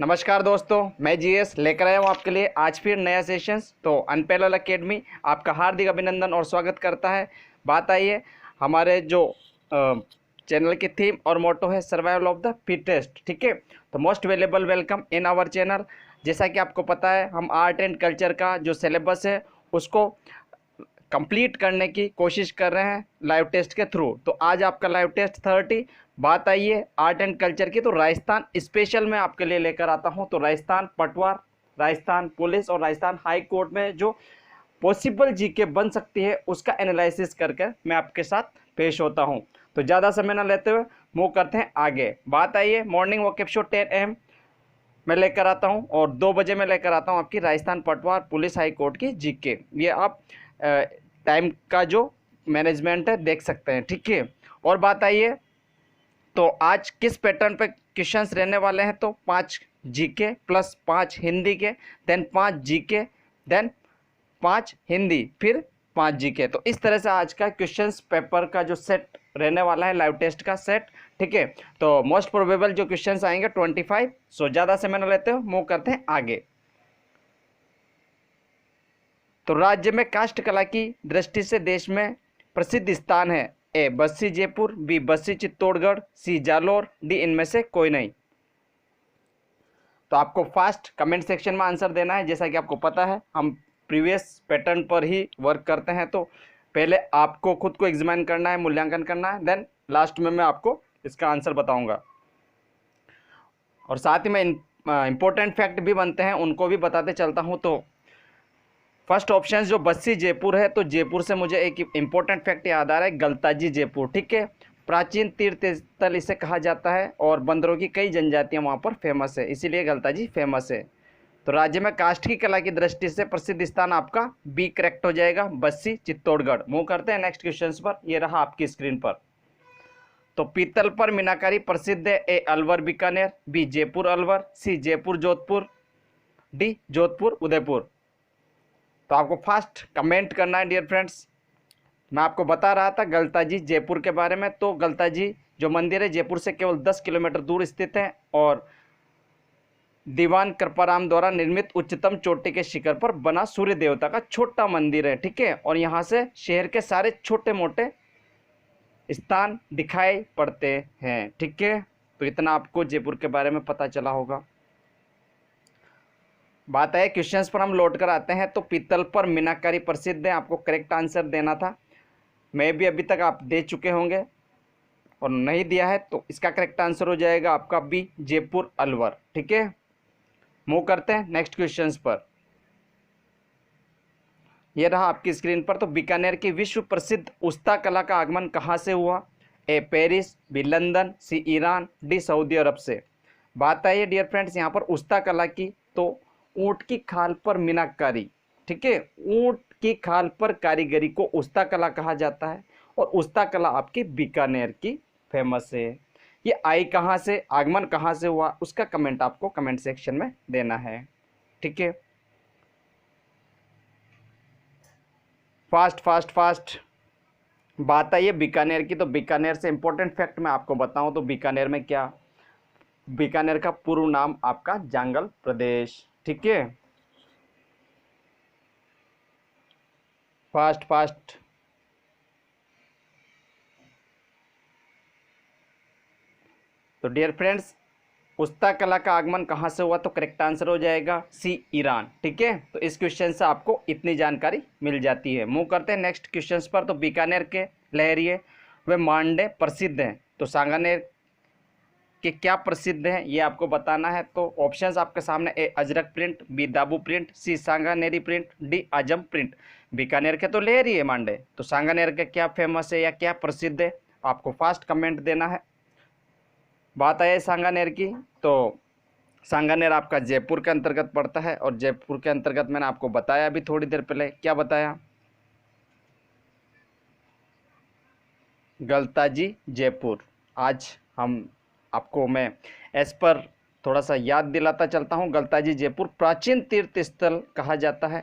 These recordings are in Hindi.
नमस्कार दोस्तों, मैं जीएस लेकर आया हूँ आपके लिए आज फिर नया सेशंस। तो अनपैरेलल एकेडमी आपका हार्दिक अभिनंदन और स्वागत करता है। बात आई है हमारे जो चैनल की थीम और मोटो है सर्वाइवल ऑफ द फिटेस्ट। ठीक है, तो most valuable welcome in our channel. जैसा कि आपको पता है, हम आर्ट एंड कल्चर का जो सिलेबस है उसको कंप्लीट करने की कोशिश कर रहे हैं लाइव टेस्ट के थ्रू। तो आज आपका लाइव टेस्ट 30। बात आई है आर्ट एंड कल्चर की, तो राजस्थान स्पेशल में आपके लिए लेकर आता हूं। तो राजस्थान पटवार, राजस्थान पुलिस और राजस्थान हाई कोर्ट में जो पॉसिबल जीके बन सकती है उसका एनालिसिस करके मैं आपके साथ पेश होता हूं। तो ज़्यादा समय न लेते हुए मूव करते हैं आगे। बात आई है मॉर्निंग वॉकअप शो 10 AM मैं लेकर आता हूं और 2 बजे मैं लेकर आता हूं आपकी राजस्थान पटवार पुलिस हाई कोर्ट की जीके। ये आप टाइम का जो मैनेजमेंट है देख सकते हैं। ठीक है, और बात आई है तो आज किस पैटर्न पे क्वेश्चंस रहने वाले हैं। तो 5 जीके प्लस 5 हिंदी के, देन 5 जीके, देन 5 हिंदी, फिर 5 जीके। तो इस तरह से आज का क्वेश्चंस पेपर का जो सेट रहने वाला है, लाइव टेस्ट का सेट। ठीक है, तो मोस्ट प्रोबेबल जो क्वेश्चंस आएंगे 25। सो ज़्यादा समय न लेते हो, मूव करते हैं आगे। तो राज्य में काष्ठ कला की दृष्टि से देश में प्रसिद्ध स्थान है। ए बस्सी जयपुर, बी बस्सी चित्तौड़गढ़, सी जालोर, डी इनमें से कोई नहीं। तो आपको फास्ट कमेंट सेक्शन में आंसर देना है। जैसा कि आपको पता है हम प्रीवियस पैटर्न पर ही वर्क करते हैं, तो पहले आपको खुद को एग्जामिन करना है, मूल्यांकन करना है, देन लास्ट में मैं आपको इसका आंसर बताऊंगा। और साथ ही में इंपॉर्टेंट फैक्ट भी बनते हैं, उनको भी बताते चलता हूँ। तो फर्स्ट ऑप्शन जो बस्सी जयपुर है, तो जयपुर से मुझे एक इंपॉर्टेंट फैक्ट याद आ रहा है, गलताजी जयपुर। ठीक है, प्राचीन तीर्थ स्थल इसे कहा जाता है और बंदरों की कई जनजातियां वहां पर फेमस है, इसीलिए गलताजी फेमस है। तो राज्य में काष्ठ की कला की दृष्टि से प्रसिद्ध स्थान आपका बी करेक्ट हो जाएगा, बस्सी चित्तौड़गढ़। मूव करते हैं नेक्स्ट क्वेश्चन पर। ये रहा आपकी स्क्रीन पर। तो पीतल पर मीनाकारी प्रसिद्ध है। ए अलवर बीकानेर, बी जयपुर अलवर, सी जयपुर जोधपुर, डी जोधपुर उदयपुर। तो आपको फास्ट कमेंट करना है डियर फ्रेंड्स। मैं आपको बता रहा था गलताजी जयपुर के बारे में। तो गलताजी जो मंदिर है जयपुर से केवल 10 किलोमीटर दूर स्थित है और दीवान कृपाराम द्वारा निर्मित उच्चतम चोटी के शिखर पर बना सूर्य देवता का छोटा मंदिर है। ठीक है, और यहाँ से शहर के सारे छोटे मोटे स्थान दिखाई पड़ते हैं। ठीक है, तो इतना आपको जयपुर के बारे में पता चला होगा। बात है क्वेश्चंस पर हम लौट कर आते हैं। तो पीतल पर मीनाकारी प्रसिद्ध है, आपको करेक्ट आंसर देना था। मैं भी अभी तक आप दे चुके होंगे और नहीं दिया है, तो इसका करेक्ट आंसर हो जाएगा आपका बी जयपुर अलवर। ठीक है, मूव करते हैं नेक्स्ट क्वेश्चंस पर। यह रहा आपकी स्क्रीन पर। तो बीकानेर की विश्व प्रसिद्ध उस्ता कला का आगमन कहाँ से हुआ। ए पेरिस, बी लंदन, सी ईरान, डी सऊदी अरब से। बात आई है डियर फ्रेंड्स यहाँ पर उस्ता कला की, तो ऊँट की खाल पर मीनाकारी। ठीक है, ऊँट की खाल पर कारीगरी को उस्ता कला कहा जाता है और उस्ता कला आपकी बीकानेर की फेमस है। ये आई कहाँ से, आगमन कहाँ से हुआ, उसका कमेंट आपको कमेंट सेक्शन में देना है। ठीक है, फास्ट फास्ट फास्ट। बात आई है बीकानेर की, तो बीकानेर से इंपॉर्टेंट फैक्ट मैं आपको बताऊं तो बीकानेर में क्या, बीकानेर का पूर्व नाम आपका जांगल प्रदेश। ठीक है, फास्ट फास्ट। तो डियर फ्रेंड्स उस्ता कला का आगमन कहाँ से हुआ, तो करेक्ट आंसर हो जाएगा सी ईरान। ठीक है, तो इस क्वेश्चन से आपको इतनी जानकारी मिल जाती है। मूव करते हैं नेक्स्ट क्वेश्चंस पर। तो बीकानेर के लहरिये वे मांडे प्रसिद्ध हैं, तो सांगानेर के क्या प्रसिद्ध हैं ये आपको बताना है। तो ऑप्शंस आपके सामने, ए अजरक प्रिंट, बी दाबू प्रिंट, सी सांगानेरी प्रिंट, डी आजम प्रिंट। बीकानेर के तो लहरिये मांडे, तो सांगानेर के क्या फेमस है या क्या प्रसिद्ध है, आपको फास्ट कमेंट देना है। बात आए सांगानेर की, तो सांगानेर आपका जयपुर के अंतर्गत पड़ता है और जयपुर के अंतर्गत मैंने आपको बताया अभी थोड़ी देर पहले, क्या बताया, गलताजी जयपुर। आज हम आपको मैं एज पर थोड़ा सा याद दिलाता चलता हूँ, गलताजी जयपुर प्राचीन तीर्थ स्थल कहा जाता है,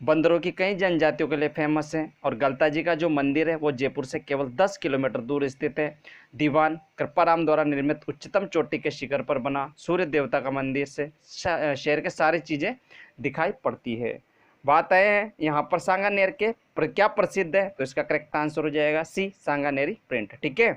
बंदरों की कई जनजातियों के लिए फेमस है, और गलताजी का जो मंदिर है वो जयपुर से केवल 10 किलोमीटर दूर स्थित है। दीवान कृपाराम द्वारा निर्मित उच्चतम चोटी के शिखर पर बना सूर्य देवता का मंदिर से शहर के सारी चीज़ें दिखाई पड़ती है। बात है यहाँ पर सांगानेर के क्या प्रसिद्ध है, तो इसका करेक्ट आंसर हो जाएगा सी, सांगानेरी प्रिंट। ठीक है,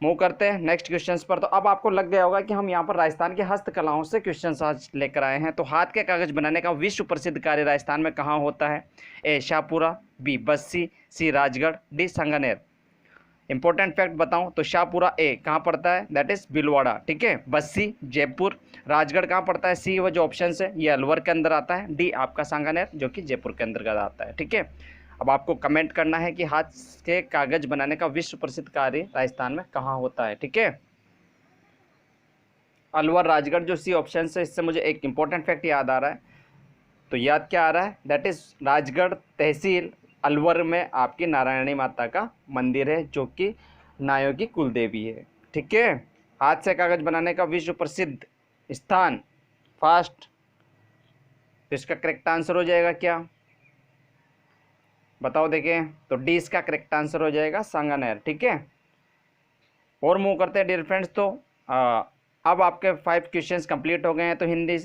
मूव करते हैं नेक्स्ट क्वेश्चंस पर। तो अब आपको लग गया होगा कि हम यहाँ पर राजस्थान की हस्तकलाओं से क्वेश्चंस आज लेकर आए हैं। तो हाथ के कागज बनाने का विश्व प्रसिद्ध कार्य राजस्थान में कहाँ होता है? A Shahpura, B Bassi, C Rajgarh, D Sanganer. Important fact बताऊं तो शाहपुरा ए कहाँ पड़ता है, दैट इज भीलवाड़ा। ठीक है, बस्सी जयपुर, राजगढ़ कहाँ पड़ता है, सी वो जो ऑप्शन है ये अलवर के अंदर आता है, डी आपका सांगानेर जो कि जयपुर के अंतर्गत आता है। ठीक है, अब आपको कमेंट करना है कि हाथ के कागज बनाने का विश्व प्रसिद्ध कार्य राजस्थान में कहाँ होता है। ठीक है, अलवर राजगढ़ जो सी ऑप्शन है, इससे मुझे एक इंपॉर्टेंट फैक्ट याद आ रहा है। तो याद क्या आ रहा है, दैट इज राजगढ़ तहसील अलवर में आपकी नारायणी माता का मंदिर है जो कि नायों की कुल देवी है। ठीक है, हाथ से कागज बनाने का विश्व प्रसिद्ध स्थान फास्ट, तो इसका करेक्ट आंसर हो जाएगा क्या, बताओ देखें। तो डी इसका करेक्ट आंसर हो जाएगा सांगानेर। ठीक है, और मूव करते हैं डियर फ्रेंड्स। तो अब आपके 5 क्वेश्चंस कंप्लीट हो गए हैं, तो हिंदी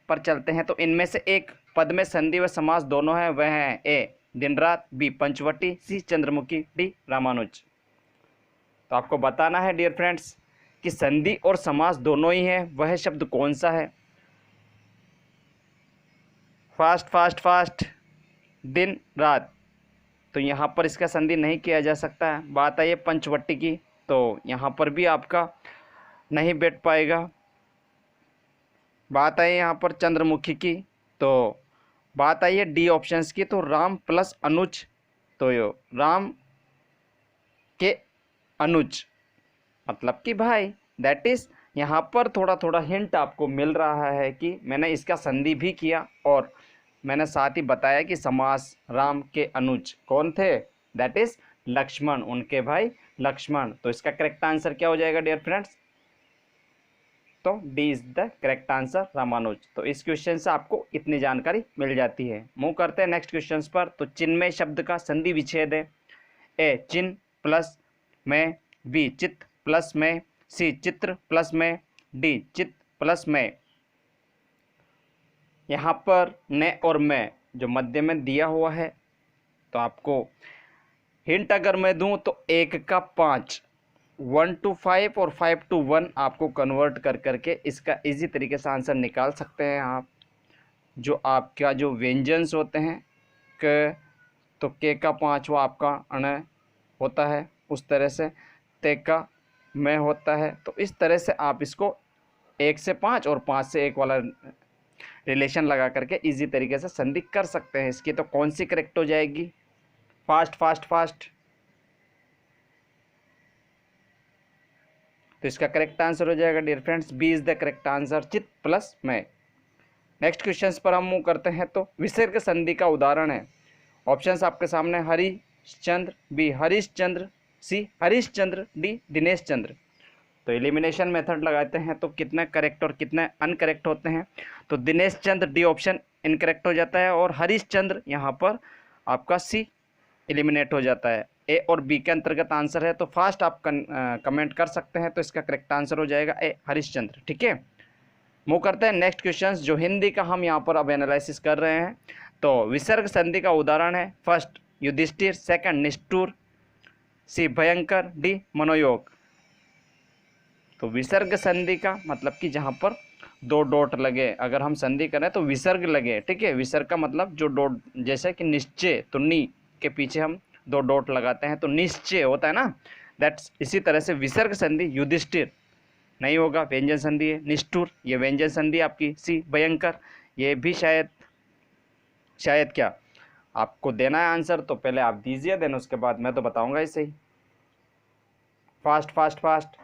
पर चलते हैं। तो इनमें से एक पद में संधि व समास दोनों है, वह है ए दिन रात, बी पंचवटी, सी चंद्रमुखी, डी रामानुज। तो आपको बताना है डियर फ्रेंड्स कि संधि और समास दोनों ही है, वह शब्द कौन सा है। फास्ट फास्ट फास्ट, दिन रात, तो यहाँ पर इसका संधि नहीं किया जा सकता है। बात आई है पंचवटी की, तो यहाँ पर भी आपका नहीं बैठ पाएगा। बात आई यहाँ पर चंद्रमुखी की, तो बात आई है डी ऑप्शंस की, तो राम प्लस अनुज, तो यो राम के अनुज मतलब कि भाई, दैट इज यहाँ पर थोड़ा थोड़ा हिंट आपको मिल रहा है कि मैंने इसका संधि भी किया और मैंने साथ ही बताया कि समास राम के अनुज कौन थे, दैट इज लक्ष्मण, उनके भाई लक्ष्मण। तो इसका करेक्ट आंसर क्या हो जाएगा डियर फ्रेंड्स, तो D is the correct answer Ramanuj. तो इस क्वेश्चन से आपको इतनी जानकारी मिल जाती है। मूव करते हैं नेक्स्ट क्वेश्चन पर। तो चिन्मय शब्द का संधि विच्छेद है, ए चिन्ह प्लस में, बी चित्त प्लस में, सी चित्र प्लस में, डी चित्त प्लस में। यहाँ पर ने और मैं जो मध्य में दिया हुआ है, तो आपको हिंट अगर मैं दूं तो 1 का 5, 1 to 5 और 5 to 1 आपको कन्वर्ट कर करके इसका इजी तरीके से आंसर निकाल सकते हैं आप। जो आपका जो व्यंजन्स होते हैं क, तो के का 5वां आपका अण होता है, उस तरह से ते का मैं होता है। तो इस तरह से आप इसको 1 से 5 और 5 से 1 वाला रिलेशन लगा करके इजी तरीके से संधि कर सकते हैं इसकी। तो कौन सी करेक्ट हो जाएगी, फास्ट फास्ट फास्ट, तो इसका करेक्ट आंसर हो जाएगा dear friends B is the correct answer, चित्त प्लस में। नेक्स्ट क्वेश्चन पर हम मूव करते हैं। तो विसर्ग संधि का उदाहरण है, ऑप्शंस आपके सामने, हरिश्चंद्र, बी हरिश्चंद्र, सी हरिश्चंद्र, डी दिनेश चंद्र। तो एलिमिनेशन मेथड लगाते हैं तो कितने करेक्ट और कितने अनकरेक्ट होते हैं। तो Dinesh Chandra D option incorrect हो जाता है, और हरिश्चंद्र यहाँ पर आपका सी एलिमिनेट हो जाता है। ए और बी के अंतर्गत आंसर है, तो फास्ट आप कमेंट कर सकते हैं। तो इसका करेक्ट आंसर हो जाएगा ए हरिश्चंद्र। ठीक है, मूव करते हैं नेक्स्ट क्वेश्चंस जो हिंदी का हम यहाँ पर अब एनालिसिस कर रहे हैं। तो विसर्ग संधि का उदाहरण है, फर्स्ट युधिष्ठिर, सेकंड निष्ठुर, सी भयंकर, डी मनोयोग। तो विसर्ग संधि का मतलब कि जहाँ पर 2 डॉट लगे, अगर हम संधि करें तो विसर्ग लगे। ठीक है, विसर्ग का मतलब जो डॉट, जैसे कि निश्चय, तो नी के पीछे हम 2 डॉट लगाते हैं तो निश्चय होता है ना, दैट्स इसी तरह से विसर्ग संधि युधिष्ठिर नहीं होगा, व्यंजन संधि है। निष्ठुर ये व्यंजन संधि आपकी, सी भयंकर ये भी शायद क्या आपको देना है आंसर, तो पहले आप दीजिए, देन उसके बाद मैं तो बताऊंगा इसे ही। Fast fast fast,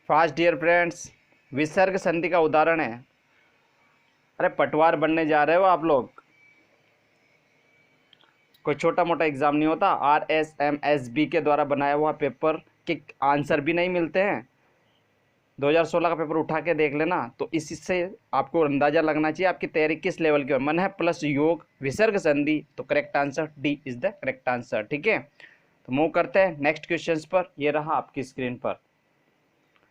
fast dear friends, विसर्ग संधि का उदाहरण है। अरे पटवार बनने जा रहे हो आप लोग, कोई छोटा मोटा एग्ज़ाम नहीं होता। RSMSB के द्वारा बनाया हुआ पेपर के आंसर भी नहीं मिलते हैं। 2016 का पेपर उठा के देख लेना, तो इससे आपको अंदाज़ा लगना चाहिए आपकी तैयारी किस लेवल की है। मन है प्लस योग विसर्ग संधि, तो correct answer D is the correct answer. ठीक है, तो मूव करते हैं नेक्स्ट क्वेश्चन पर। ये रहा आपकी स्क्रीन पर।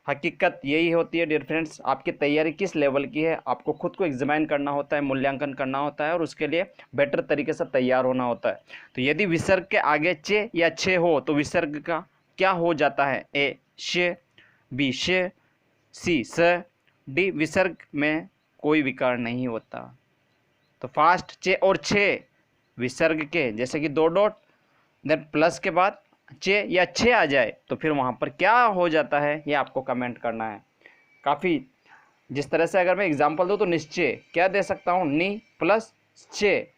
हकीकत यही होती है डियर फ्रेंड्स, आपकी तैयारी किस लेवल की है आपको खुद को एग्जामिन करना होता है, मूल्यांकन करना होता है, और उसके लिए बेटर तरीके से तैयार होना होता है। तो यदि विसर्ग के आगे चे या छे हो तो विसर्ग का क्या हो जाता है? ए शे, बी शे, सी स, डी विसर्ग में कोई विकार नहीं होता। तो फास्ट चे और छे विसर्ग के, जैसे कि दो डॉट देन प्लस के बाद चे या छे आ जाए तो फिर वहाँ पर क्या हो जाता है ये आपको कमेंट करना है। काफ़ी जिस तरह से अगर मैं एग्जांपल दूँ तो निश्चय क्या दे सकता हूँ, नि प्लस छे,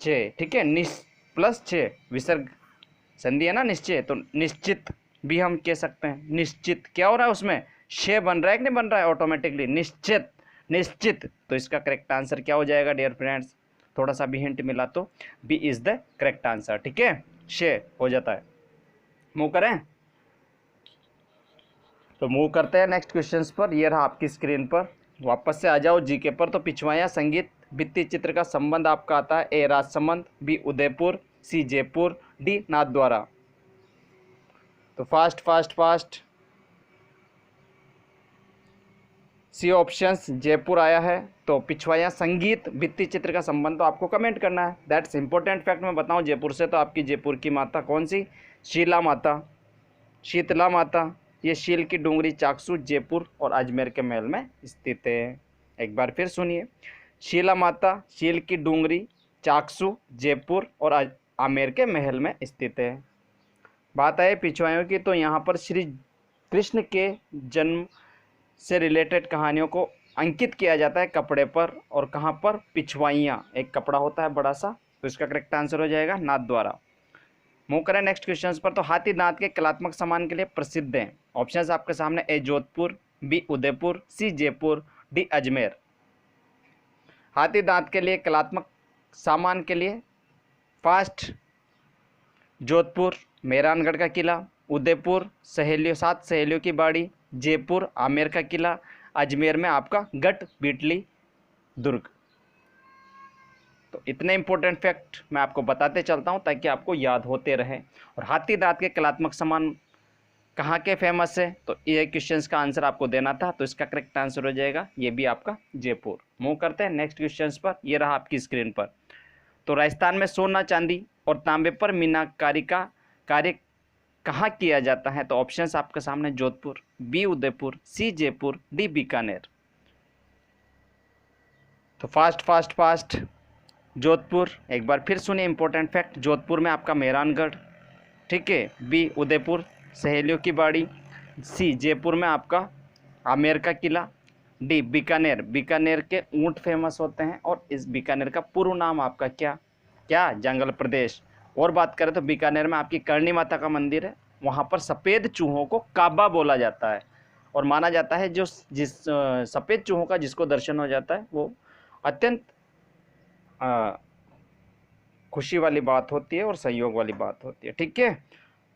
छे, ठीक है, निश प्लस छे विसर्ग संधि है ना निश्चय, तो निश्चित भी हम कह सकते हैं। निश्चित क्या हो रहा है उसमें, शे बन रहा है कि नहीं बन रहा है ऑटोमेटिकली, निश्चित, निश्चित। तो इसका करेक्ट आंसर क्या हो जाएगा डियर फ्रेंड्स, थोड़ा सा भी हिंट मिला तो B is the correct answer. ठीक है, शे हो जाता है। मूव करें, तो मूव करते हैं नेक्स्ट क्वेश्चंस पर। ये रहा आपकी स्क्रीन पर। वापस से आ जाओ जीके पर। तो पिछवाया संगीत भित्ति चित्र का संबंध आपका आता है ए राजसमंद, बी उदयपुर, सी जयपुर, डी नाथद्वारा। तो फास्ट फास्ट फास्ट, सी ऑप्शंस जयपुर आया है। तो पिछवाया संगीत भित्ति चित्र का संबंध तो आपको कमेंट करना है, दैट्स इंपॉर्टेंट फैक्ट। मैं बताऊं जयपुर से, तो आपकी जयपुर की माता कौन सी, शीला माता, शीतला माता, ये शील की डूंगरी चाकसू जयपुर और अजमेर के महल में स्थित है। एक बार फिर सुनिए, शीला माता, शील की डूंगरी चाकसू जयपुर और आमेर के महल में स्थित है। बात आए पिछवाइयों की, तो यहाँ पर श्री कृष्ण के जन्म से रिलेटेड कहानियों को अंकित किया जाता है कपड़े पर, और कहाँ पर, पिछवाइयाँ, एक कपड़ा होता है बड़ा सा। तो इसका करेक्ट आंसर हो जाएगा नाथद्वारा। मूव करें नेक्स्ट क्वेश्चन पर। तो हाथी दांत के कलात्मक सामान के लिए प्रसिद्ध हैं। ऑप्शंस आपके सामने, ए जोधपुर, बी उदयपुर, सी जयपुर, डी अजमेर। हाथी दांत के लिए कलात्मक सामान के लिए फास्ट जोधपुर मेहरानगढ़ का किला, उदयपुर सहेलियों 7 सहेलियों की बाड़ी, जयपुर आमेर का किला, अजमेर में आपका गढ़ बीटली दुर्ग। तो इतने इंपॉर्टेंट फैक्ट मैं आपको बताते चलता हूं ताकि आपको याद होते रहे। और हाथी दांत के कलात्मक सामान कहाँ के फेमस है, तो ये क्वेश्चंस का आंसर आपको देना था। तो इसका करेक्ट आंसर हो जाएगा ये भी आपका जयपुर। मूव करते हैं नेक्स्ट क्वेश्चंस पर। ये रहा आपकी स्क्रीन पर। तो राजस्थान में सोना चांदी और तांबे पर मीनाकारी का कार्य कहाँ किया जाता है? तो ऑप्शंस आपके सामने, जोधपुर, बी उदयपुर, सी जयपुर, डी बीकानेर। तो फास्ट फास्ट फास्ट, जोधपुर। एक बार फिर सुनिए इंपॉर्टेंट फैक्ट, जोधपुर में आपका मेहरानगढ़, ठीक है, बी उदयपुर सहेलियों की बाड़ी, सी जयपुर में आपका आमेर का किला, डी बीकानेर, बीकानेर के ऊंट फेमस होते हैं, और इस बीकानेर का पूर्व नाम आपका क्या क्या, जंगल प्रदेश। और बात करें तो बीकानेर में आपकी करणी माता का मंदिर है, वहाँ पर सफ़ेद चूहों को काबा बोला जाता है, और माना जाता है जो जिस सफ़ेद चूहों का जिसको दर्शन हो जाता है वो अत्यंत खुशी वाली बात होती है और संयोग वाली बात होती है। ठीक है,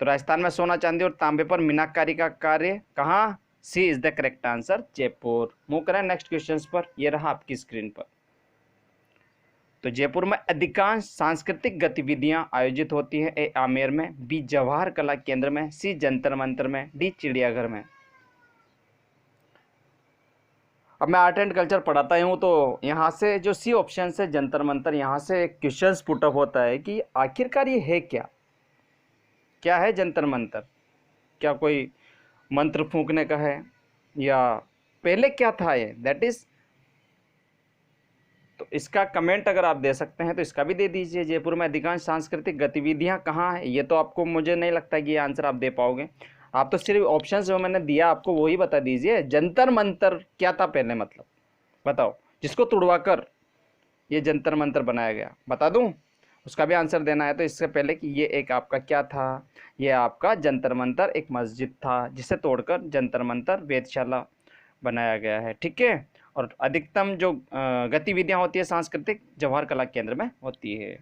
तो राजस्थान में सोना चांदी और तांबे पर मीनाकारी का कार्य कहाँ, C is the correct answer, Jaipur. Move करें नेक्स्ट क्वेश्चंस पर। यह रहा आपकी स्क्रीन पर। तो जयपुर में अधिकांश सांस्कृतिक गतिविधियां आयोजित होती है, ए आमेर में, बी जवाहर कला केंद्र में, सी जंतर मंतर में, डी चिड़ियाघर में। अब मैं आर्ट एंड कल्चर पढ़ाता हूँ, तो यहाँ से जो सी ऑप्शन है जंतर मंतर, यहाँ से एक क्वेश्चन पुटअप होता है कि आखिरकार ये है क्या, क्या है जंतर मंतर? क्या कोई मंत्र फूंकने का है, या पहले क्या था ये, दैट इज। तो इसका कमेंट अगर आप दे सकते हैं तो इसका भी दे दीजिए। जयपुर में अधिकांश सांस्कृतिक गतिविधियां कहाँ है, ये तो आपको, मुझे नहीं लगता कि ये आंसर आप दे पाओगे। आप तो सिर्फ ऑप्शन जो मैंने दिया आपको वही बता दीजिए। जंतर मंतर क्या था पहले, मतलब बताओ, जिसको तुड़वाकर ये जंतर मंतर बनाया गया, बता दूं? उसका भी आंसर देना है। तो इससे पहले कि ये एक आपका क्या था, ये आपका जंतर मंतर एक मस्जिद था जिसे तोड़कर जंतर मंतर वेधशाला बनाया गया है। ठीक है, और अधिकतम जो गतिविधियां होती है सांस्कृतिक, जवाहर कला केंद्र में होती है।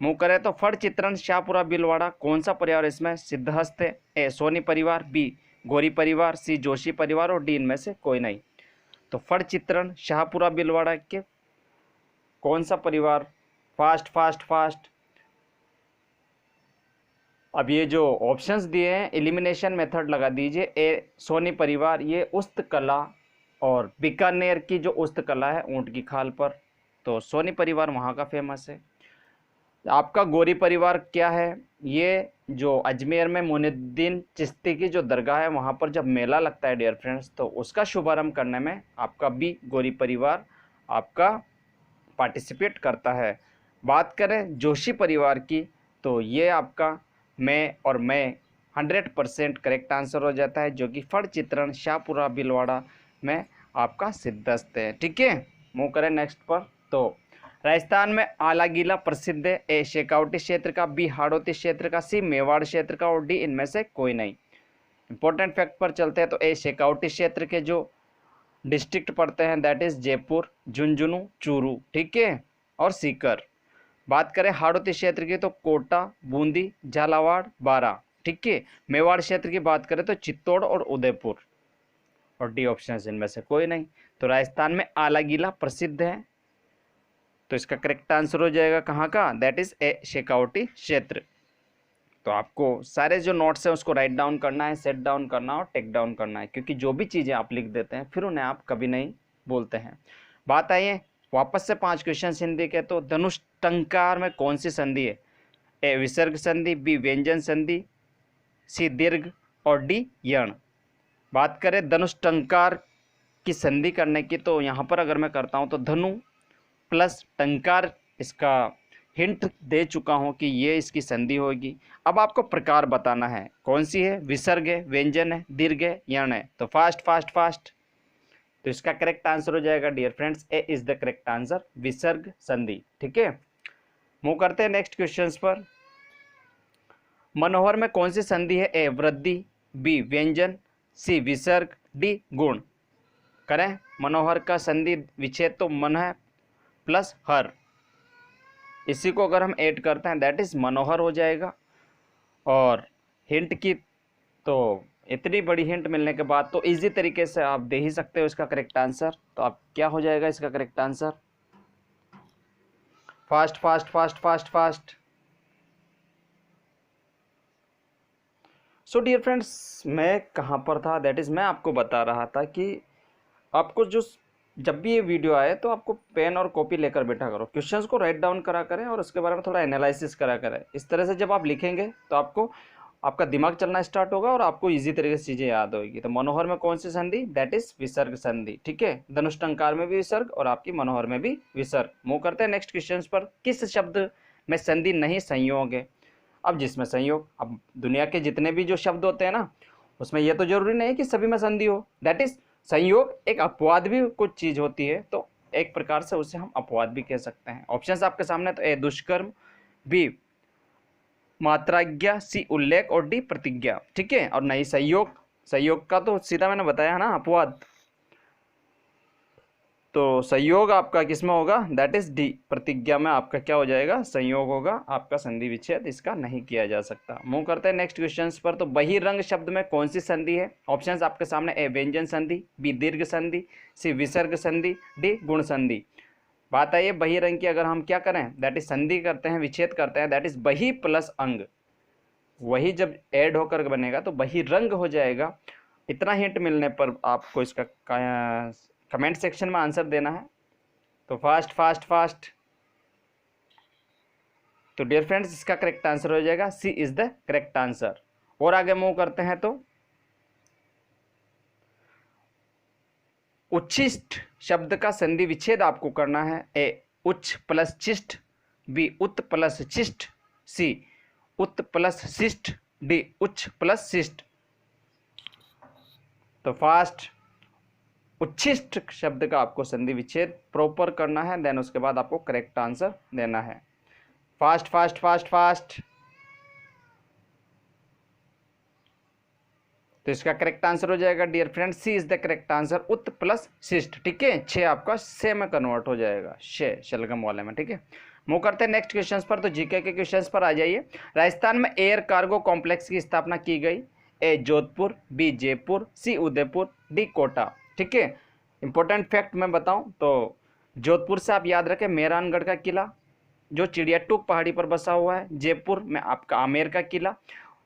मूव करें तो फड़ चित्रण शाहपुरा भीलवाड़ा कौन सा परिवार इसमें सिद्धहस्त है? ए सोनी परिवार, बी गौरी परिवार, सी जोशी परिवार और डी इनमें से कोई नहीं। तो फड़ चित्रण शाहपुरा भीलवाड़ा के कौन सा परिवार? Fast fast fast. अब ये जो ऑप्शंस दिए हैं एलिमिनेशन मेथड लगा दीजिए। ए सोनी परिवार, ये उस्तकला और बीकानेर की जो उस्तकला है ऊंट की खाल पर, तो सोनी परिवार वहाँ का फेमस है। आपका गौरी परिवार क्या है? ये जो अजमेर में मोइनुद्दीन चिश्ती की जो दरगाह है वहाँ पर जब मेला लगता है डियर फ्रेंड्स, तो उसका शुभारंभ करने में आपका भी गौरी परिवार आपका पार्टिसिपेट करता है। बात करें जोशी परिवार की, तो ये आपका मैं 100% करेक्ट आंसर हो जाता है, जो कि फड़ चित्रण शाहपुरा भीलवाड़ा में आपका सिद्धस्त है। ठीक है, मूव करें नेक्स्ट पर। तो राजस्थान में आला गीला प्रसिद्ध है। ए शेखावटी क्षेत्र का, बी हाड़ौती क्षेत्र का, सी मेवाड़ क्षेत्र का और डी इनमें से कोई नहीं। इंपॉर्टेंट फैक्ट पर चलते हैं तो ए शेखावटी क्षेत्र के जो डिस्ट्रिक्ट पड़ते हैं दैट इज जयपुर, झुंझुनू, चूरू, ठीक है, और सीकर। बात करें हाड़ौती क्षेत्र की तो कोटा, बूंदी, झालावाड़, बारा, ठीक है। मेवाड़ क्षेत्र की बात करें तो चित्तौड़ और उदयपुर, और डी ऑप्शन इनमें से कोई नहीं। तो राजस्थान में आला गीला प्रसिद्ध है, तो इसका करेक्ट आंसर हो जाएगा कहाँ का? दैट इज ए शेखावटी क्षेत्र। तो आपको सारे जो नोट्स हैं उसको राइट डाउन करना है, सेट डाउन करना है और टेक डाउन करना है, क्योंकि जो भी चीज़ें आप लिख देते हैं फिर उन्हें आप कभी नहीं बोलते हैं। बात आई है वापस से 5 क्वेश्चन हिंदी के। तो धनुष टंकार में कौन सी संधि है? ए विसर्ग संधि, बी व्यंजन संधि, सी दीर्घ और डी यण। बात करें धनुष टंकार की संधि करने की, तो यहाँ पर अगर मैं करता हूँ तो धनु प्लस टंकार, इसका हिंट दे चुका हूँ कि ये इसकी संधि होगी। अब आपको प्रकार बताना है कौन सी है, विसर्ग है, व्यंजन है, दीर्घ है, यण है। तो फास्ट फास्ट फास्ट। तो इसका करेक्ट आंसर हो जाएगा dear friends, A is the correct answer, विसर्ग संधि। ठीक है, मूव करते हैं नेक्स्ट क्वेश्चंस पर। मनोहर में कौन सी संधि है? ए वृद्धि, बी व्यंजन, सी विसर्ग, डी गुण। करें मनोहर का संधि विच्छेद तो मन है प्लस हर, इसी को अगर हम ऐड करते हैं दैट इज मनोहर हो जाएगा। और हिंट की तो इतनी बड़ी हिंट मिलने के बाद तो इजी तरीके से आप दे ही सकते हो इसका करेक्ट आंसर। तो आप क्या हो जाएगा इसका correct answer? Fast fast fast fast fast. So dear friends, मैं कहाँ पर था? दैट इज मैं आपको बता रहा था कि आपको जो जब भी ये वीडियो आए तो आपको पेन और कॉपी लेकर बैठा करो, क्वेश्चंस को राइट डाउन करा करें और उसके बारे में थोड़ा एनालिसिस करा करें। इस तरह से जब आप लिखेंगे तो आपको आपका दिमाग चलना स्टार्ट होगा और आपको इजी तरीके से चीज़ें याद होगी। तो मनोहर में कौन सी संधि? दैट इज विसर्ग संधि। ठीक है, धनुष टंकार में भी विसर्ग और आपकी मनोहर में भी विसर्ग। मूव करते हैं नेक्स्ट क्वेश्चन पर। किस शब्द में संधि नहीं संयोग है? अब जिसमें संयोग, अब दुनिया के जितने भी जो शब्द होते हैं ना, उसमें यह तो जरूरी नहीं कि सभी में संधि हो। दैट इज संयोग एक अपवाद भी कुछ चीज होती है, तो एक प्रकार से उसे हम अपवाद भी कह सकते हैं। ऑप्शंस आपके सामने, तो ए दुष्कर्म, बी मात्राज्ञा, सी उल्लेख और डी प्रतिज्ञा। ठीक है, और नहीं संयोग, संयोग का तो सीधा मैंने बताया ना अपवाद। तो संयोग आपका किसमें होगा? दैट इज डी, प्रतिज्ञा में आपका क्या हो जाएगा? संयोग होगा, आपका संधि विच्छेद इसका नहीं किया जा सकता। मूव करते हैं नेक्स्ट क्वेश्चंस पर। तो बहिरंग शब्द में कौन सी संधि है? ऑप्शंस आपके सामने, ए व्यंजन संधि, बी दीर्घ संधि, सी विसर्ग संधि, डी गुण संधि। बात आई है बहिरंग की, अगर हम क्या करें दैट इज संधि करते हैं, विच्छेद करते हैं, दैट इज बहि प्लस अंग, वही जब ऐड होकर बनेगा तो बहिरंग हो जाएगा। इतना हिंट मिलने पर आपको इसका कमेंट सेक्शन में आंसर देना है। तो फास्ट फास्ट फास्ट। तो डियर फ्रेंड्स, इसका करेक्ट आंसर हो जाएगा सी इज द करेक्ट आंसर। और आगे मूव करते हैं तो उच्छिष्ट शब्द का संधि विच्छेद आपको करना है। ए उच्च प्लस चिष्ट, बी उत प्लस चिष्ट, सी उत प्लस शिष्ट, डी उच्च प्लस शिष्ट। तो फास्ट, उच्छिष्ट शब्द का आपको संधि विच्छेद प्रॉपर करना है, देन उसके बाद आपको करेक्ट आंसर देना है। Fast fast fast fast. तो इसका करेक्ट आंसर हो जाएगा dear friend, C is the correct answer, उत प्लस शिष्ट। ठीक है, 6 आपका से में कन्वर्ट हो जाएगा, शे शलगम वाले में। ठीक है, मूव करते हैं नेक्स्ट क्वेश्चंस पर। तो जीके के क्वेश्चंस पर आ जाइए। राजस्थान में एयर कार्गो कॉम्प्लेक्स की स्थापना की गई। ए जोधपुर, बी जयपुर, सी उदयपुर, डी कोटा। ठीक है, इंपॉर्टेंट फैक्ट मैं बताऊं तो जोधपुर से आप याद रखें मेहरानगढ़ का किला जो चिड़ियाटूक पहाड़ी पर बसा हुआ है। जयपुर में आपका आमेर का किला।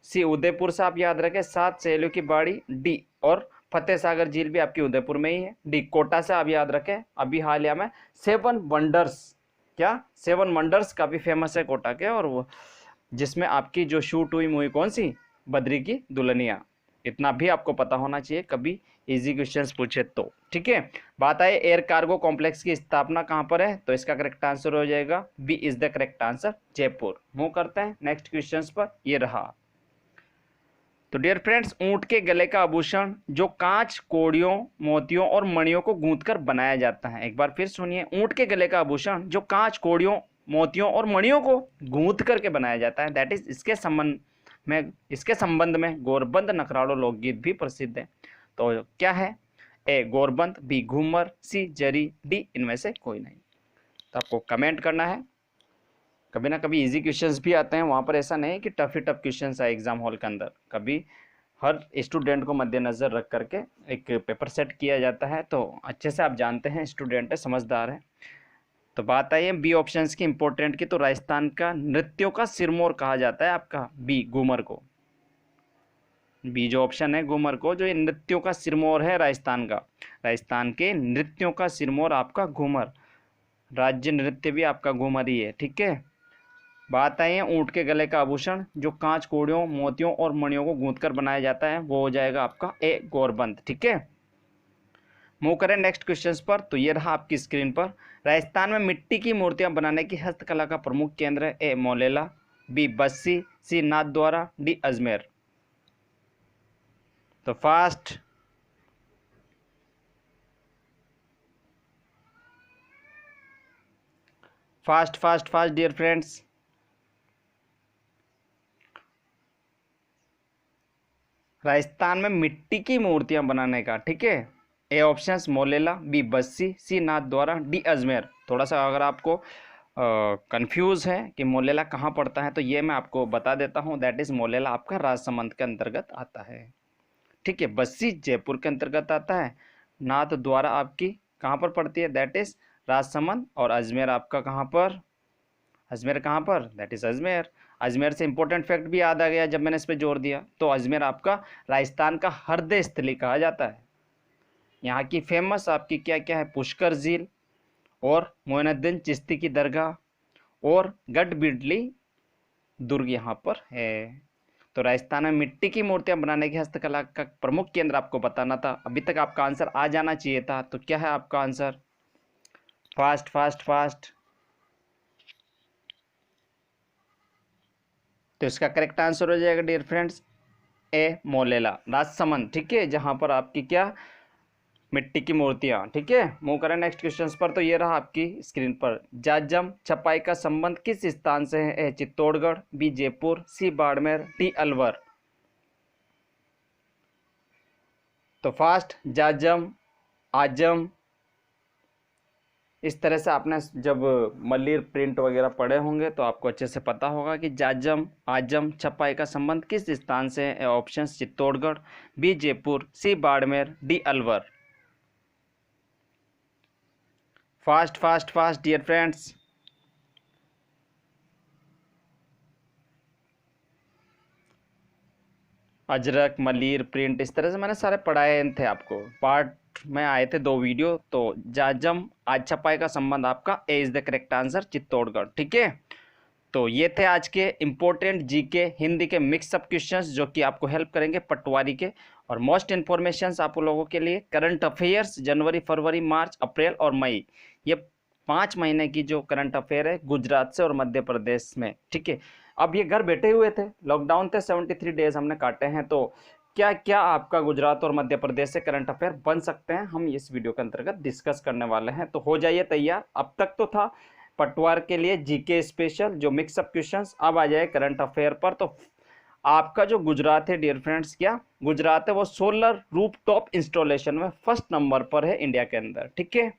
सी उदयपुर से आप याद रखें 7 सहेलियों की बाड़ी। डी और फतेह सागर झील भी आपकी उदयपुर में ही है। डी कोटा से आप याद रखें अभी हालिया में 7 वंडर्स, क्या 7 वंडर्स काफ़ी फेमस है कोटा के, और वो जिसमें आपकी जो शूट हुई मूवी कौन सी, बद्री की दुल्हनिया। इतना भी आपको पता होना चाहिए कभी इजी क्वेश्चंस पूछे तो। ठीक है, बात आए एयर कार्गो कॉम्प्लेक्स की स्थापना कहाँ पर है, तो इसका करेक्ट आंसर हो जाएगा B is the correct answer, Jaipur. Move करते हैं नेक्स्ट क्वेश्चंस पर। ये रहा। तो डियर फ्रेंड्स, ऊंट के गले का आभूषण जो कांच, कोड़ियों, मोतियों और मणियों को गूंथकर बनाया जाता है। एक बार फिर सुनिए, ऊंट के गले का आभूषण जो कांच, कोड़ियों, मोतियों और मणियों को गूंथ करके बनाया जाता है, दैट इज इसके संबंध में गोरबंद नखराड़ो लोकगीत भी प्रसिद्ध है। तो क्या है, ए गोरबंद, बी घूमर, सी जरी, डी इनमें से कोई नहीं। तो आपको कमेंट करना है। कभी ना कभी इजी क्वेश्चंस भी आते हैं, वहाँ पर ऐसा नहीं कि टफ ही टफ क्वेश्चंस आए एग्जाम हॉल के अंदर। कभी हर स्टूडेंट को मद्देनज़र रख करके एक पेपर सेट किया जाता है। तो अच्छे से आप जानते हैं, स्टूडेंट है, समझदार है। तो बात आई है बी ऑप्शंस की इंपॉर्टेंट की। तो राजस्थान का नृत्यों का सिरमौर कहा जाता है आपका बी घूमर को। बी जो ऑप्शन है घूमर को, जो ये नृत्यों का सिरमौर है राजस्थान का, राजस्थान के नृत्यों का सिरमौर आपका घूमर, राज्य नृत्य भी आपका घूमर ही है। ठीक है, बात आई है ऊंट के गले का आभूषण जो कांच, कोड़ियों, मोतियों और मणियों को गूंथकर बनाया जाता है, वो हो जाएगा आपका ए गोरबंद। ठीक है, मूव करें नेक्स्ट क्वेश्चंस पर। तो ये रहा आपकी स्क्रीन पर। राजस्थान में मिट्टी की मूर्तियां बनाने की हस्तकला का प्रमुख केंद्र है। A Molela, B Bassi, C Nathdwara, D Ajmer. तो fast fast fast fast dear friends. Rajasthan में मिट्टी की मूर्तियां बनाने का, ठीक है, A options Molela, B Bassi, C Nathdwara, D Ajmer. थोड़ा सा अगर आपको कंफ्यूज है कि मोलेला कहाँ पड़ता है, तो ये मैं आपको बता देता हूँ, दैट इज मोलेला आपका राजसमंद के अंतर्गत आता है। ठीक है, बस्सी जयपुर के अंतर्गत आता है, नाथद्वारा आपकी कहाँ पर पड़ती है, दैट इज राजसमंद, और अजमेर आपका कहाँ पर, अजमेर कहाँ पर, दैट इज अजमेर। अजमेर से इंपॉर्टेंट फैक्ट भी याद आ गया जब मैंने इस पर जोर दिया। तो अजमेर आपका राजस्थान का हृदय स्थली कहा जाता है। यहाँ की फेमस आपकी क्या क्या है, पुष्कर झील और मोइनुद्दीन चिश्ती की दरगाह और गढ़ बिडली दुर्ग यहाँ पर है। तो राजस्थान में मिट्टी की मूर्तियां बनाने की हस्तकला का प्रमुख केंद्र आपको बताना था। अभी तक आपका आंसर आ जाना चाहिए था। तो क्या है आपका आंसर, फास्ट फास्ट फास्ट। तो इसका करेक्ट आंसर हो जाएगा डियर फ्रेंड्स ए मोलेला, राजसमंद। ठीक है, जहां पर आपकी क्या मिट्टी की मूर्तियां। ठीक है, मूव करें नेक्स्ट क्वेश्चन पर। तो ये रहा आपकी स्क्रीन पर। जाजम छपाई का संबंध किस स्थान से है, ए Chittorgarh, B Jaipur, C Barmer, D Alwar. तो फास्ट जाजम, आजम, इस तरह से आपने जब मल्लीर प्रिंट वगैरह पढ़े होंगे तो आपको अच्छे से पता होगा कि जाजम, आजम छपाई का संबंध किस स्थान से है। Option Chittorgarh, B Jaipur, C Barmer, D Alwar. Fast fast fast dear friends. Ajrakh, Malir print, इस तरह से मैंने सारे पढ़ाए थे आपको, पार्ट में आए थे 2 वीडियो। तो जाजम आज छपाई का संबंध आपका A is the correct answer, Chittorgarh. ठीक है, तो ये थे आज के इंपॉर्टेंट जीके हिंदी के मिक्सअप क्वेश्चंस जो कि आपको हेल्प करेंगे पटवारी के। और मोस्ट इन्फॉर्मेशंस आप लोगों के लिए करंट अफेयर्स जनवरी, फरवरी, मार्च, अप्रैल और मई, ये 5 महीने की जो करंट अफेयर है गुजरात से और मध्य प्रदेश में। ठीक है, अब ये घर बैठे हुए थे, लॉकडाउन थे, 73 डेज हमने काटे हैं। तो क्या क्या आपका गुजरात और मध्य प्रदेश से करंट अफेयर बन सकते हैं, हम इस वीडियो के अंतर्गत डिस्कस करने वाले हैं। तो हो जाइए तैयार। अब तक तो था पटवार के लिए जीके स्पेशल जो मिक्सअप क्वेश्चंस, अब आ जाए करंट अफेयर पर। तो आपका जो गुजरात है डियर फ्रेंड्स, क्या गुजरात है वो सोलर रूफटॉप इंस्टॉलेशन में फर्स्ट नंबर पर है इंडिया के अंदर। ठीक है,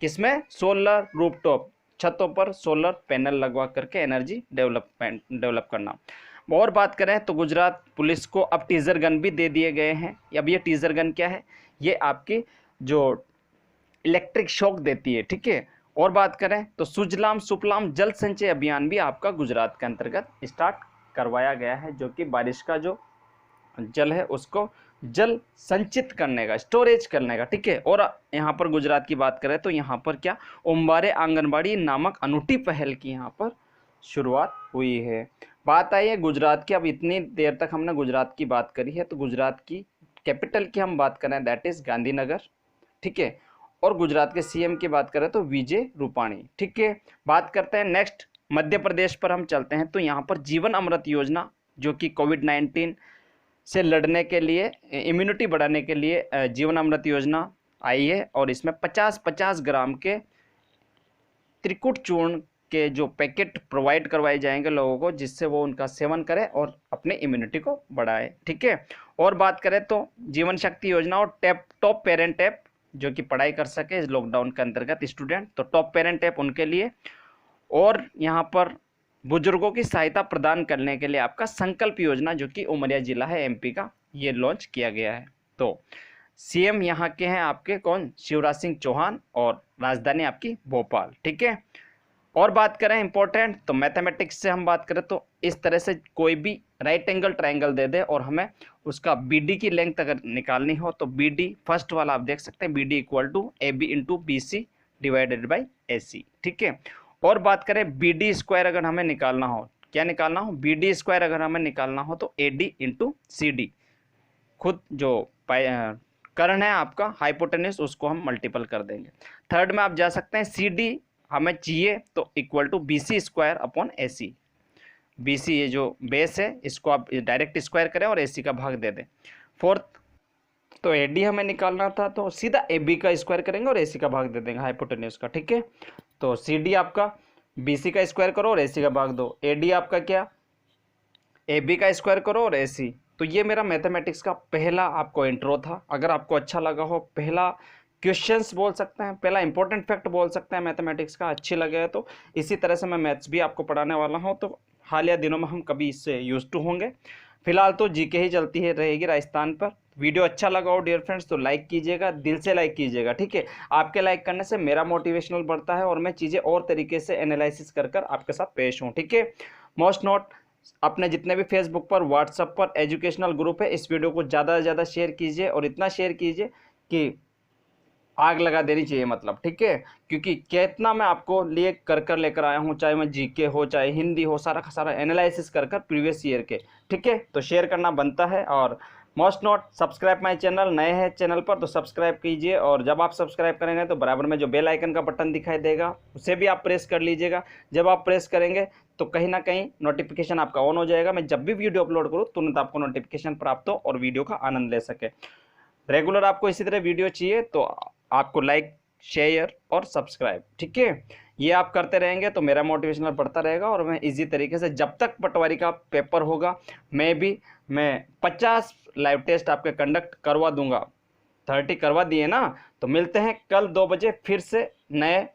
किसमें, सोलर रूफटॉप। छतों पर सोलर पैनल लगवा करके एनर्जी डेवलप करना। और बात करें तो गुजरात पुलिस को अब टीजर गन भी दे दिए गए हैं। अब ये टीजर गन क्या है, ये आपकी जो इलेक्ट्रिक शॉक देती है, ठीक है। और बात करें तो सुजलाम सुफलाम जल संचय अभियान भी आपका गुजरात के अंतर्गत स्टार्ट करवाया गया है, जो कि बारिश का जो जल है उसको जल संचित करने का, स्टोरेज करने का, ठीक है। और यहाँ पर गुजरात की बात करें तो यहाँ पर क्या ओम्बारे आंगनबाड़ी नामक अनूठी पहल की यहाँ पर शुरुआत हुई है। बात आई है गुजरात की। अब इतनी देर तक हमने गुजरात की बात करी है, तो गुजरात की कैपिटल की हम बात करें दैट इज गांधीनगर, ठीक है। और गुजरात के सीएम की बात करें तो विजय रूपाणी, ठीक है। बात करते हैं नेक्स्ट मध्य प्रदेश पर हम चलते हैं। तो यहाँ पर जीवन अमृत योजना, जो कि कोविड-19 से लड़ने के लिए, इम्यूनिटी बढ़ाने के लिए जीवन अमृत योजना आई है। और इसमें 50-50 ग्राम के त्रिकुट चूर्ण के जो पैकेट प्रोवाइड करवाए जाएंगे लोगों को, जिससे वो उनका सेवन करें और अपने इम्यूनिटी को बढ़ाए, ठीक है। और बात करें तो जीवन शक्ति योजना और टॉप पेरेंट ऐप, जो कि पढ़ाई कर सके इस लॉकडाउन के अंतर्गत स्टूडेंट, तो टॉप पेरेंट ऐप उनके लिए। और यहाँ पर बुजुर्गों की सहायता प्रदान करने के लिए आपका संकल्प योजना, जो कि उमरिया जिला है एमपी का, ये लॉन्च किया गया है। तो सीएम यहाँ के हैं आपके कौन, शिवराज सिंह चौहान, और राजधानी आपकी भोपाल, ठीक है। और बात करें इंपॉर्टेंट तो मैथमेटिक्स से हम बात करें तो इस तरह से कोई भी राइट एंगल ट्रायंगल दे दे और हमें उसका बीडी की लेंथ अगर निकालनी हो तो बीडी फर्स्ट वाला आप देख सकते हैं, BD equal to AB into BC divided by AC, ठीक है। और बात करें BD स्क्वायर अगर हमें निकालना हो, क्या निकालना हो, BD स्क्वायर अगर हमें निकालना हो तो AD इंटू CD, खुद जो कर्ण है आपका हाइपोटेन्यूस उसको हम मल्टीपल कर देंगे। थर्ड में आप जा सकते हैं CD हमें चाहिए तो equal to BC square upon AC, BC ये जो बेस है इसको आप डायरेक्ट स्क्वायर करें और AC का भाग दे दें। फोर्थ तो AD हमें निकालना था तो सीधा AB का स्क्वायर करेंगे और AC का भाग दे देंगे हाइपोटेन्यूस का, ठीक है। तो CD आपका BC का स्क्वायर करो और AC का भाग दो, AD आपका क्या AB का स्क्वायर करो और AC। तो ये मेरा मैथमेटिक्स का पहला आपको इंट्रो था। अगर आपको अच्छा लगा हो, पहला क्वेश्चंस बोल सकते हैं, पहला इंपॉर्टेंट फैक्ट बोल सकते हैं मैथमेटिक्स का, अच्छी लगे है तो इसी तरह से मैं मैथ्स भी आपको पढ़ाने वाला हूं। तो हालिया दिनों में हम कभी इससे यूज टू होंगे। फिलहाल तो जीके ही चलती है रहेगी राजस्थान पर। वीडियो अच्छा लगा हो डियर फ्रेंड्स तो लाइक कीजिएगा, दिल से लाइक कीजिएगा, ठीक है। आपके लाइक करने से मेरा मोटिवेशनल बढ़ता है और मैं चीज़ें और तरीके से एनालिसिस कर कर आपके साथ पेश हूँ, ठीक है। मोस्ट नोट, अपने जितने भी फेसबुक पर, व्हाट्सएप पर एजुकेशनल ग्रुप है, इस वीडियो को ज़्यादा से ज़्यादा शेयर कीजिए और इतना शेयर कीजिए कि आग लगा देनी चाहिए, मतलब, ठीक है। क्योंकि कितना मैं आपको लिए कर लेकर आया हूँ, चाहे मैं जीके हो चाहे हिंदी हो, सारा का सारा एनालिसिस कर प्रीवियस ईयर के, ठीक है। तो शेयर करना बनता है। और most note, subscribe my channel, नए हैं चैनल पर तो सब्सक्राइब कीजिए। और जब आप सब्सक्राइब करेंगे तो बराबर में जो बेल आइकन का बटन दिखाई देगा उसे भी आप प्रेस कर लीजिएगा। जब आप प्रेस करेंगे तो कहीं ना कहीं नोटिफिकेशन आपका ऑन हो जाएगा। मैं जब भी वीडियो अपलोड करूँ तुरंत आपको नोटिफिकेशन प्राप्त हो और वीडियो का आनंद ले सके। रेगुलर आपको इसी तरह वीडियो चाहिए तो आपको लाइक, शेयर और सब्सक्राइब, ठीक है, ये आप करते रहेंगे तो मेरा मोटिवेशनल बढ़ता रहेगा। और मैं इजी तरीके से जब तक पटवारी का पेपर होगा मैं 50 लाइव टेस्ट आपके कंडक्ट करवा दूंगा। 30 करवा दिए ना, तो मिलते हैं कल 2 बजे फिर से नए